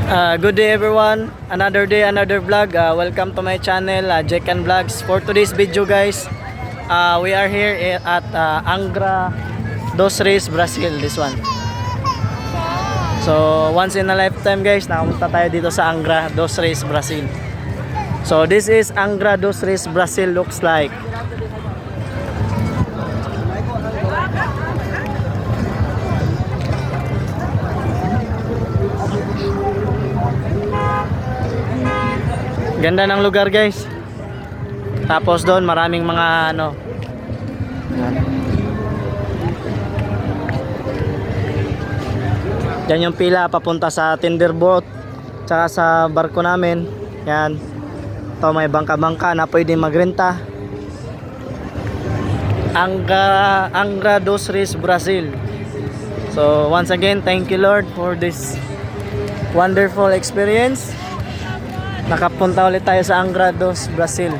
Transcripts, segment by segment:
Good day everyone, another day, another vlog. Welcome to my channel, Jake and Vlogs. For today's video guys, we are here at Angra dos Reis, Brazil, this one. So once in a lifetime guys, nakapunta tayo dito sa Angra dos Reis, Brazil. So this is Angra dos Reis, Brazil looks like. Ganda ng lugar guys. Tapos doon maraming mga ano. Yan yung pila papunta sa tender boat. Tsaka sa barko namin. Yan. Ito may bangka-bangka na pwede magrenta. Angra dos Reis, Brazil. So once again, thank you Lord for this wonderful experience. Nakapunta ulit tayo sa Angra dos Brazil.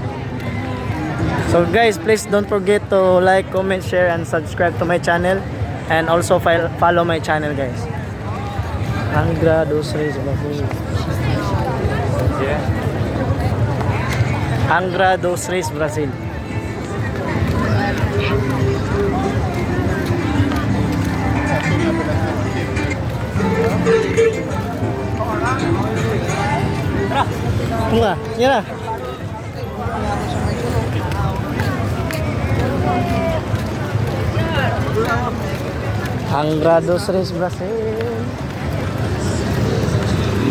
So guys, please don't forget to like, comment, share, and subscribe to my channel. And also follow my channel guys. Angra dos Reis, Brazil. Angra dos Reis, Brazil. Enggak, ya. Angra dos Reis, Brazil.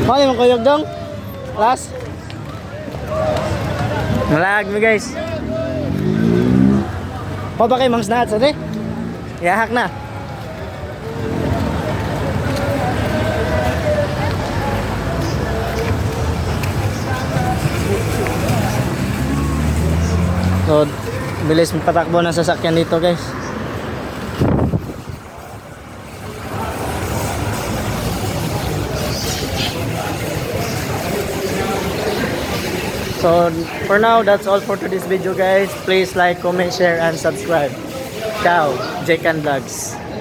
Mau yung kuyog dong? Last. Malag mo guys. Pa ba kayo mangs na sa de? Yahak na. So, bilis patakbo ng sasakyan dito guys. So, for now, that's all for today's video guys. Please like, comment, share, and subscribe. Ciao, Jake and Vlogs.